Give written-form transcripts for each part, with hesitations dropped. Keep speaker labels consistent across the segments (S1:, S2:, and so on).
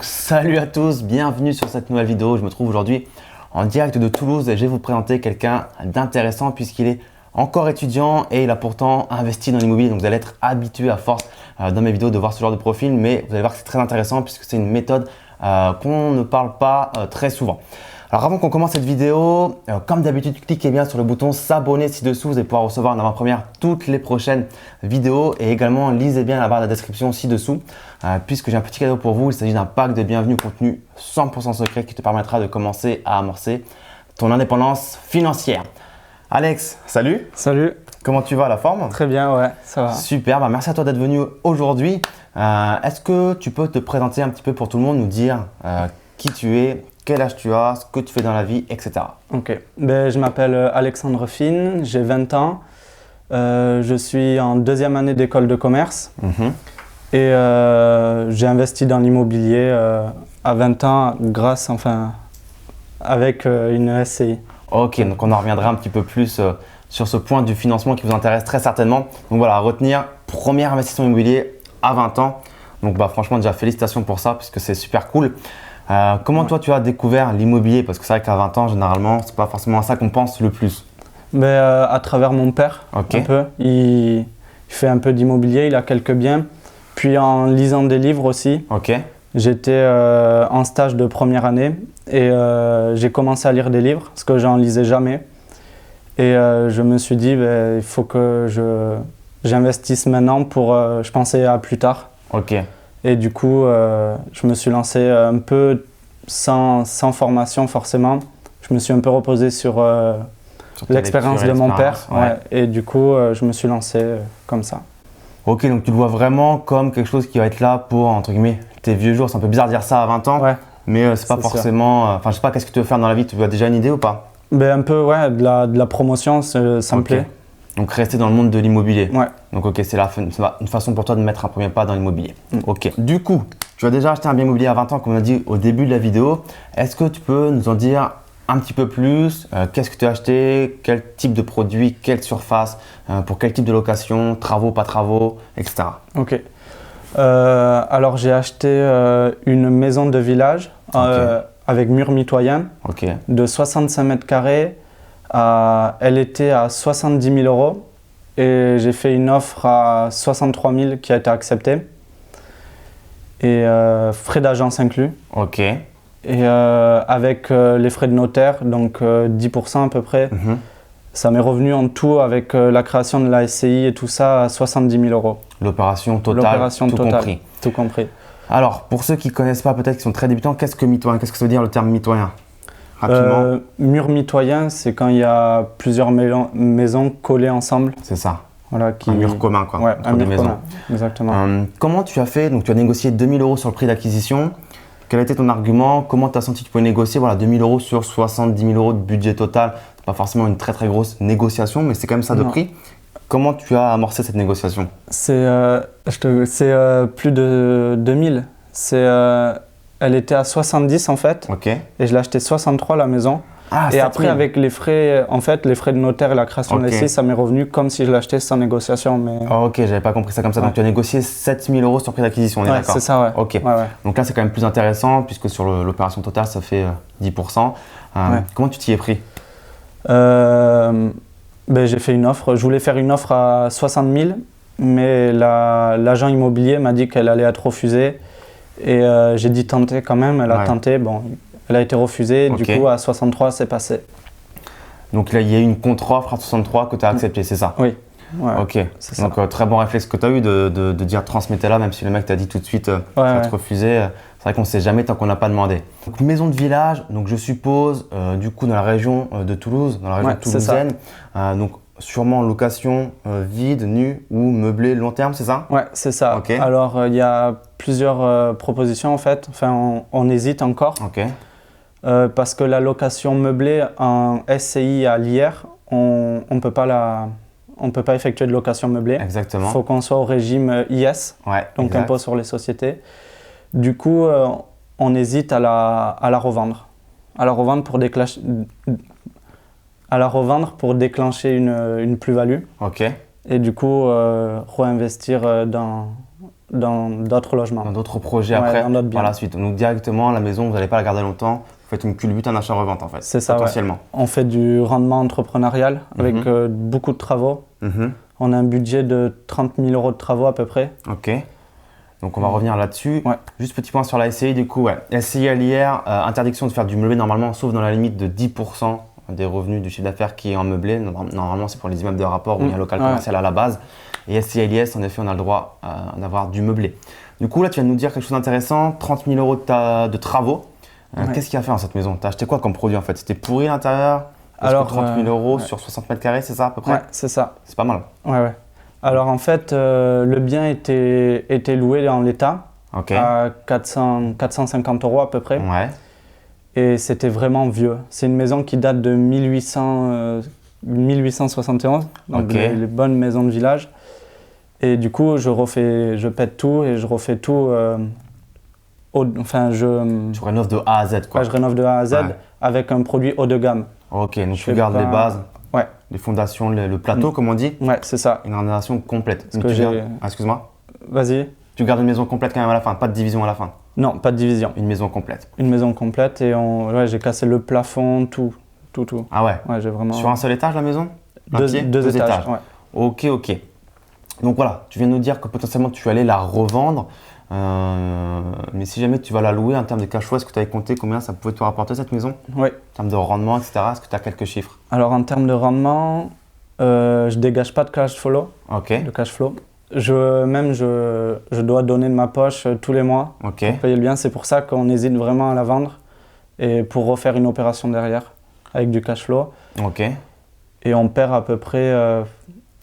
S1: Salut à tous, bienvenue sur cette nouvelle vidéo. Je me trouve aujourd'hui en direct de Toulouse et je vais vous présenter quelqu'un d'intéressant puisqu'il est encore étudiant et il a pourtant investi dans l'immobilier. Donc vous allez être habitué à force dans mes vidéos de voir ce genre de profil, mais vous allez voir que c'est très intéressant puisque c'est une méthode qu'on ne parle pas très souvent. Alors avant qu'on commence cette vidéo, comme d'habitude, cliquez bien sur le bouton s'abonner ci-dessous. Vous allez pouvoir recevoir en avant-première toutes les prochaines vidéos et également lisez bien la barre de la description ci-dessous puisque j'ai un petit cadeau pour vous. Il s'agit d'un pack de bienvenue contenu 100% secret qui te permettra de commencer à amorcer ton indépendance financière. Alex, salut.
S2: Salut.
S1: Comment tu vas, la forme?
S2: Très bien, ouais, ça va.
S1: Super, merci à toi d'être venu aujourd'hui. Est-ce que tu peux te présenter un petit peu pour tout le monde, nous dire qui tu es, quel âge tu as, ce que tu fais dans la vie, etc.
S2: Ok, je m'appelle Alexandre Fine, j'ai 20 ans. Je suis en deuxième année d'école de commerce et j'ai investi dans l'immobilier à 20 ans avec une SCI.
S1: Ok, donc on en reviendra un petit peu plus sur ce point du financement qui vous intéresse très certainement. Donc voilà, à retenir, premier investissement immobilier à 20 ans. Donc franchement déjà félicitations pour ça puisque c'est super cool. Comment toi tu as découvert l'immobilier? Parce que c'est vrai qu'à 20 ans généralement c'est pas forcément à ça qu'on pense le plus.
S2: À travers mon père, un peu. Il fait un peu d'immobilier, il a quelques biens. Puis en lisant des livres aussi. J'étais en stage de première année et j'ai commencé à lire des livres parce que j'en lisais jamais. Et je me suis dit il faut que j'investisse maintenant pour, je pensais à plus tard. Et du coup, je me suis lancé un peu sans formation forcément. Je me suis un peu reposé sur l'expérience de mon père. Et du coup, je me suis lancé comme ça.
S1: Ok, donc tu le vois vraiment comme quelque chose qui va être là pour, entre guillemets, tes vieux jours. C'est un peu bizarre de dire ça à 20 ans, mais c'est pas forcément… Enfin, je sais pas, qu'est-ce que tu veux faire dans la vie? Tu as déjà une idée ou pas?
S2: Un peu, ouais, de la promotion, ça me plaît.
S1: Donc rester dans le monde de l'immobilier. Donc ok, c'est une façon pour toi de mettre un premier pas dans l'immobilier. Ok. Du coup, tu as déjà acheté un bien immobilier à 20 ans, comme on a dit au début de la vidéo. Est-ce que tu peux nous en dire un petit peu plus? Qu'est-ce que tu as acheté? Quel type de produit? Quelle surface? Pour quel type de location? Travaux, pas travaux, etc.
S2: Ok. Alors j'ai acheté une maison de village avec mur mitoyen de 65 mètres carrés. Elle était à 70 000 euros et j'ai fait une offre à 63 000 qui a été acceptée. Et frais d'agence inclus. Et avec les frais de notaire, donc 10% à peu près, ça m'est revenu en tout avec la création de la SCI et tout ça à 70 000 euros.
S1: L'opération totale, compris.
S2: Tout compris.
S1: Alors, pour ceux qui ne connaissent pas, peut-être qui sont très débutants, qu'est-ce que mitoyen? Qu'est-ce que ça veut dire le terme mitoyen? Rapidement.
S2: Mur mitoyen, c'est quand il y a plusieurs maisons collées ensemble.
S1: C'est ça.
S2: Voilà,
S1: un mur commun, quoi.
S2: Ouais, un mur commun, exactement.
S1: Comment tu as fait? Donc, tu as négocié 2 000 euros sur le prix d'acquisition. Quel était ton argument? Comment tu as senti que tu pouvais négocier 2 000 euros sur 70 000 euros de budget total? C'est pas forcément une très grosse négociation, mais c'est quand même ça de prix. Comment tu as amorcé cette négociation?
S2: C'est plus de 2000. Elle était à 70 en fait. Et je l'ai acheté 63 la maison. Et après, avec les frais, les frais de notaire et la création de l'essai, ça m'est revenu comme si je l'achetais sans négociation. Mais…
S1: Ok, j'avais pas compris ça comme ça. Donc tu as négocié 7 000 euros sur le prix d'acquisition, on est d'accord?
S2: C'est ça,
S1: Donc là, c'est quand même plus intéressant puisque sur l'opération totale, ça fait 10%. Comment tu t'y es pris?
S2: J'ai fait une offre. Je voulais faire une offre à 60 000, mais l'agent immobilier m'a dit qu'elle allait être refusée. Et j'ai dit tenter quand même. Elle a tenté. Bon, elle a été refusée. Du coup, à 63, c'est passé. Donc
S1: là, il y a eu une contre-offre à 63 que tu as acceptée, c'est ça?
S2: Oui.
S1: Donc très bon réflexe que tu as eu de dire transmettez-la, même si le mec t'a dit tout de suite ça va être refusé. C'est vrai qu'on ne sait jamais tant qu'on n'a pas demandé. Donc, maison de village, donc je suppose du coup dans la région de Toulouse, dans la région toulousaine. Donc sûrement location vide, nue ou meublée long terme, c'est ça? Ouais,
S2: c'est ça. Alors il y a plusieurs propositions en fait. Enfin, on hésite encore. Parce que la location meublée en SCI à l'IR, on ne peut pas effectuer de location meublée.
S1: Exactement.
S2: Il faut qu'on soit au régime IS, donc impôt sur les sociétés. Du coup, on hésite à la revendre. À la revendre pour déclencher une plus-value. Et du coup, réinvestir dans d'autres logements.
S1: Dans d'autres projets après, par la suite. Donc directement, la maison, vous n'allez pas la garder longtemps. Vous faites une culbute, un achat-revente en fait.
S2: C'est ça,
S1: potentiellement.
S2: On fait du rendement entrepreneurial avec beaucoup de travaux. On a un budget de 30 000 € de travaux à peu près.
S1: Ok. Donc on va revenir là-dessus. Juste petit point sur la SCI du coup. SCI à l'IR, interdiction de faire du meublé normalement, sauf dans la limite de 10% des revenus du chiffre d'affaires qui est en meublé. Normalement, c'est pour les immeubles de rapport où il y a un local commercial à la base. Et SCI à l'IS, en effet, on a le droit d'avoir du meublé. Du coup, là, tu viens de nous dire quelque chose d'intéressant, 30 000 € de travaux. Qu'est-ce qu'il y a à faire dans cette maison? Tu as acheté quoi comme produit en fait? C'était pourri à l'intérieur? Alors, 30 000 € sur 60 mètres carrés, c'est ça à peu près?
S2: Ouais, c'est ça.
S1: C'est pas mal.
S2: Ouais. Alors en fait, le bien était loué en l'état à 450 € à peu près. Et c'était vraiment vieux. C'est une maison qui date de 1871, donc les bonnes maisons de village. Et du coup, je pète tout et je refais tout.
S1: Tu rénoves de A à Z quoi.
S2: Je rénove de A à Z avec un produit haut de gamme.
S1: Ok, donc tu gardes les bases, les fondations, le plateau comme on dit.
S2: Ouais, c'est ça.
S1: Une rénovation complète. Excuse-moi.
S2: Vas-y.
S1: Tu gardes une maison complète quand même à la fin, pas de division à la fin?
S2: Non, pas de division.
S1: Une maison complète.
S2: Une maison complète et j'ai cassé le plafond, tout.
S1: Ah ouais?
S2: J'ai vraiment...
S1: Sur un seul étage la maison?
S2: Deux étages. Ouais.
S1: Ok. Donc voilà, tu viens de nous dire que potentiellement tu allais la revendre. Mais si jamais tu vas la louer en termes de cash flow, est-ce que tu avais compté combien ça pouvait te rapporter cette maison?
S2: Oui.
S1: En termes de rendement, etc. Est-ce que tu as quelques chiffres?
S2: Alors en termes de rendement, je dégage pas de cash flow.
S1: Ok.
S2: De cash flow. Je dois donner de ma poche tous les mois pour payer le bien. C'est pour ça qu'on hésite vraiment à la vendre et pour refaire une opération derrière avec du cash flow.
S1: Ok.
S2: Et on perd à peu près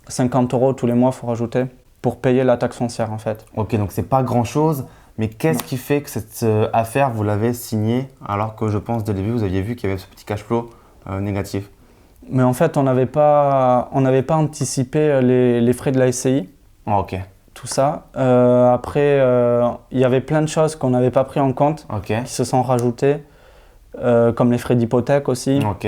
S2: 50 € tous les mois, il faut rajouter, pour payer la taxe foncière en fait.
S1: Ok, donc c'est pas grand chose, mais qu'est-ce qui fait que cette affaire, vous l'avez signée alors que je pense dès le début, vous aviez vu qu'il y avait ce petit cash flow négatif?
S2: Mais en fait, on n'avait pas anticipé les frais de la SCI.
S1: Ok.
S2: Tout ça. Après, il y avait plein de choses qu'on n'avait pas pris en compte, qui se sont rajoutées, comme les frais d'hypothèque aussi.
S1: Ok.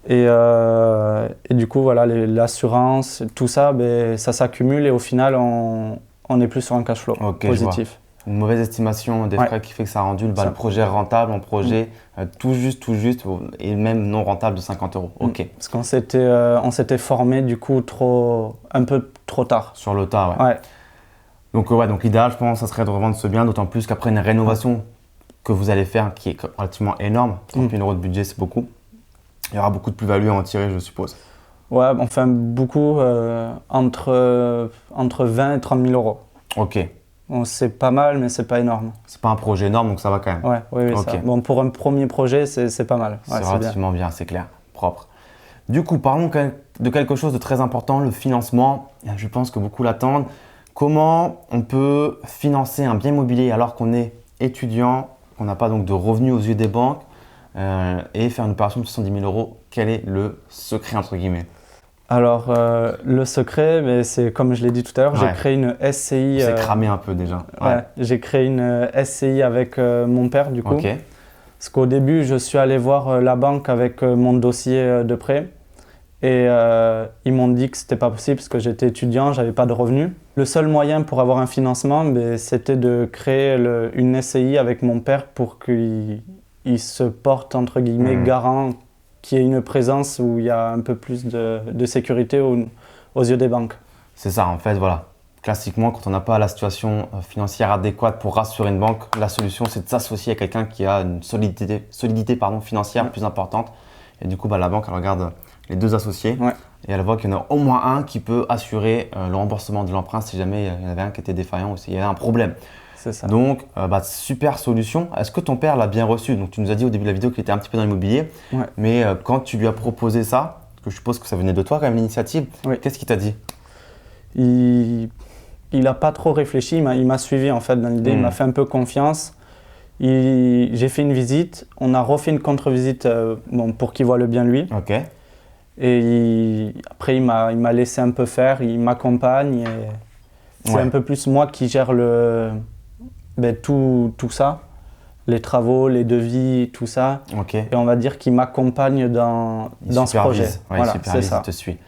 S2: Et du coup, voilà, l'assurance, tout ça, ça s'accumule et au final, on est plus sur un cash flow positif.
S1: Une mauvaise estimation des frais qui fait que ça a rendu le projet rentable en projet tout juste, et même non rentable de 50 €. Ok.
S2: Parce qu'on s'était formé du coup un peu trop tard.
S1: Sur le tas, ouais. Donc l'idéal, je pense, ça serait de revendre ce bien, d'autant plus qu'après une rénovation que vous allez faire qui est relativement énorme, 30 000 € de budget, c'est beaucoup. Il y aura beaucoup de plus-value à en tirer, je suppose. Ouais,
S2: enfin beaucoup, entre 20 et 30 000 €.
S1: Ok.
S2: Bon, c'est pas mal, mais c'est pas énorme.
S1: C'est pas un projet énorme, donc ça va quand même.
S2: Oui, ça. Bon, pour un premier projet, c'est pas mal.
S1: C'est relativement bien, c'est clair, propre. Du coup, parlons de quelque chose de très important, le financement. Je pense que beaucoup l'attendent. Comment on peut financer un bien immobilier alors qu'on est étudiant, qu'on n'a pas donc de revenus aux yeux des banques et faire une opération de 70 000 €? Quel est le secret entre guillemets?
S2: Alors, le secret, c'est comme je l'ai dit tout à l'heure, j'ai créé une SCI.
S1: C'est cramé un peu déjà.
S2: J'ai créé une SCI avec mon père du coup. Parce qu'au début, je suis allé voir la banque avec mon dossier de prêt et ils m'ont dit que c'était pas possible parce que j'étais étudiant, j'avais pas de revenus. Le seul moyen pour avoir un financement, c'était de créer une SCI avec mon père pour qu'il se porte entre guillemets garant, qu'il y ait une présence où il y a un peu plus de sécurité aux yeux des banques. C'est ça, en fait, voilà. Classiquement, quand on n'a pas la situation financière adéquate pour rassurer une banque, la solution, c'est de s'associer à quelqu'un qui a une solidité financière plus importante. Et du coup, la banque, elle regarde les deux associés et elle voit qu'il y en a au moins un qui peut assurer le remboursement de l'emprunt si jamais il y en avait un qui était défaillant ou s'il y avait un problème. C'est ça. Donc, super solution. Est-ce que ton père l'a bien reçu? Donc, tu nous as dit au début de la vidéo qu'il était un petit peu dans l'immobilier. Mais quand tu lui as proposé ça, parce que je suppose que ça venait de toi quand même l'initiative, qu'est-ce qu'il t'a dit? Il n'a pas trop réfléchi, il m'a suivi en fait dans l'idée, il m'a fait un peu confiance. J'ai fait une visite, on a refait une contre-visite pour qu'il voit le bien lui. Et après il m'a laissé un peu faire, il m'accompagne. C'est un peu plus moi qui gère tout ça, les travaux, les devis, tout ça. Et on va dire qu'il m'accompagne dans ce projet.
S1: Voilà, c'est ça. Il te suit.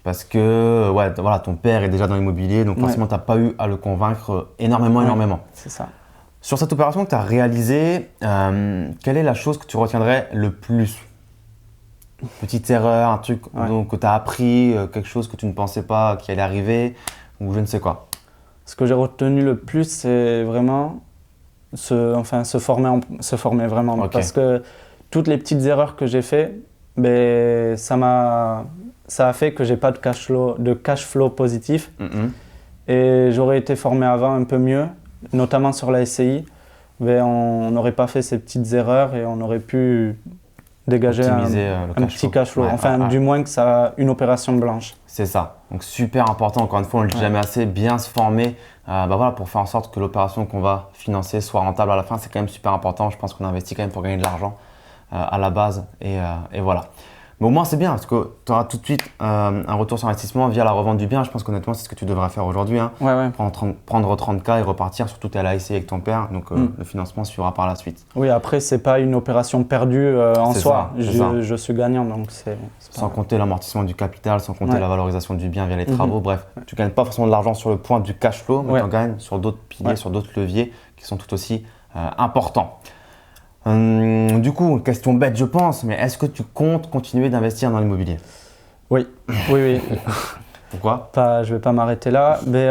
S1: parce que ouais, voilà, ton père est déjà dans l'immobilier, donc forcément, tu n'as pas eu à le convaincre énormément.
S2: C'est ça.
S1: Sur cette opération que tu as réalisée, quelle est la chose que tu retiendrais le plus? Une petite erreur, un truc que tu as appris, quelque chose que tu ne pensais pas qui allait arriver, ou je ne sais quoi?
S2: Ce que j'ai retenu le plus, c'est vraiment se former vraiment. Okay. Parce que toutes les petites erreurs que j'ai faites, ben, ça a fait que j'ai pas de cash flow positif. Et j'aurais été formé avant un peu mieux, notamment sur la SCI. Ben, on n'aurait pas fait ces petites erreurs et on aurait pu dégager un petit cash flow. Du moins que ça a une opération blanche.
S1: C'est ça. Donc super important, encore une fois, on ne le dit jamais assez, bien se former voilà, pour faire en sorte que l'opération qu'on va financer soit rentable à la fin. C'est quand même super important. Je pense qu'on investit quand même pour gagner de l'argent à la base et voilà. Mais au moins c'est bien parce que tu auras tout de suite un retour sur investissement via la revente du bien. Je pense qu'honnêtement c'est ce que tu devrais faire aujourd'hui. Hein. Prendre 30K et repartir, surtout tu es à la SCI avec ton père, donc le financement suivra par la suite.
S2: Oui, après c'est pas une opération perdue en soi, je suis gagnant. Donc
S1: sans compter l'amortissement du capital, sans compter la valorisation du bien via les travaux, bref. Tu ne gagnes pas forcément de l'argent sur le point du cash flow, mais tu en gagnes sur d'autres piliers, sur d'autres leviers qui sont tout aussi importants. Du coup, question bête je pense, mais est-ce que tu comptes continuer d'investir dans l'immobilier?
S2: Oui.
S1: Pourquoi?
S2: Je ne vais pas m'arrêter là. Mais,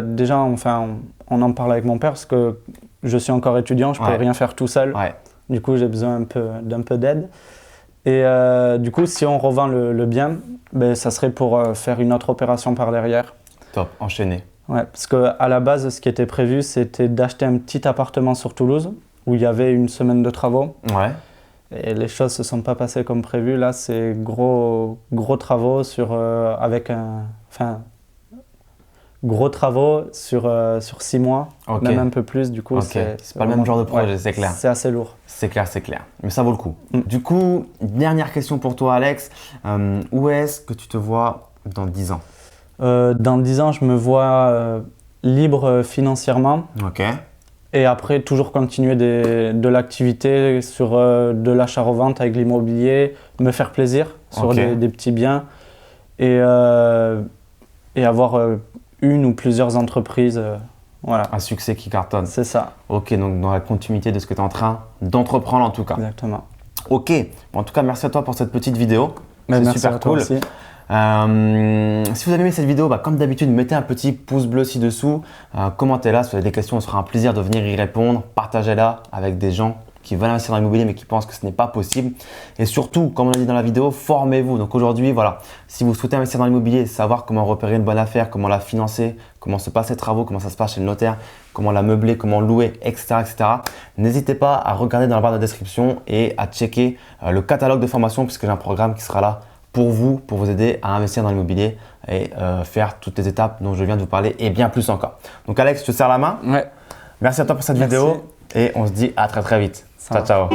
S2: déjà, on en parle avec mon père parce que je suis encore étudiant, je ne peux rien faire tout seul. Du coup, j'ai besoin d'un peu d'aide. Et du coup, si on revend le bien, ben, ça serait pour faire une autre opération par derrière.
S1: Top, enchaîner.
S2: Ouais, parce qu'à la base, ce qui était prévu, c'était d'acheter un petit appartement sur Toulouse où il y avait une semaine de travaux. Et les choses ne se sont pas passées comme prévu. Là, c'est gros travaux gros travaux sur 6 mois, même un peu plus. Du coup,
S1: c'est pas le même genre de projet, c'est clair.
S2: C'est assez lourd.
S1: C'est clair. Mais ça vaut le coup. Du coup, dernière question pour toi, Alex. Où est-ce que tu te vois dans 10 ans?
S2: Dans 10 ans, je me vois libre financièrement. Et après, toujours continuer de l'activité sur de l'achat-revente avec l'immobilier, me faire plaisir sur des petits biens et avoir une ou plusieurs entreprises. Voilà. Un
S1: succès qui cartonne.
S2: C'est ça.
S1: Ok, donc dans la continuité de ce que tu es en train d'entreprendre en tout cas.
S2: Exactement.
S1: Ok, en tout cas, merci à toi pour cette petite vidéo. C'est super cool.
S2: Aussi.
S1: Si vous avez aimé cette vidéo, comme d'habitude, mettez un petit pouce bleu ci-dessous, commentez-la, si vous avez des questions, on sera un plaisir de venir y répondre, partagez-la avec des gens qui veulent investir dans l'immobilier mais qui pensent que ce n'est pas possible. Et surtout, comme on l'a dit dans la vidéo, formez-vous. Donc aujourd'hui, voilà, si vous souhaitez investir dans l'immobilier, savoir comment repérer une bonne affaire, comment la financer, comment se passent les travaux, comment ça se passe chez le notaire, comment la meubler, comment louer, etc. N'hésitez pas à regarder dans la barre de description et à checker le catalogue de formation puisque j'ai un programme qui sera là pour vous aider à investir dans l'immobilier et faire toutes les étapes dont je viens de vous parler et bien plus encore. Donc Alex, je te serre la main.
S2: Ouais.
S1: Merci à toi pour cette vidéo et on se dit à très vite. Ciao.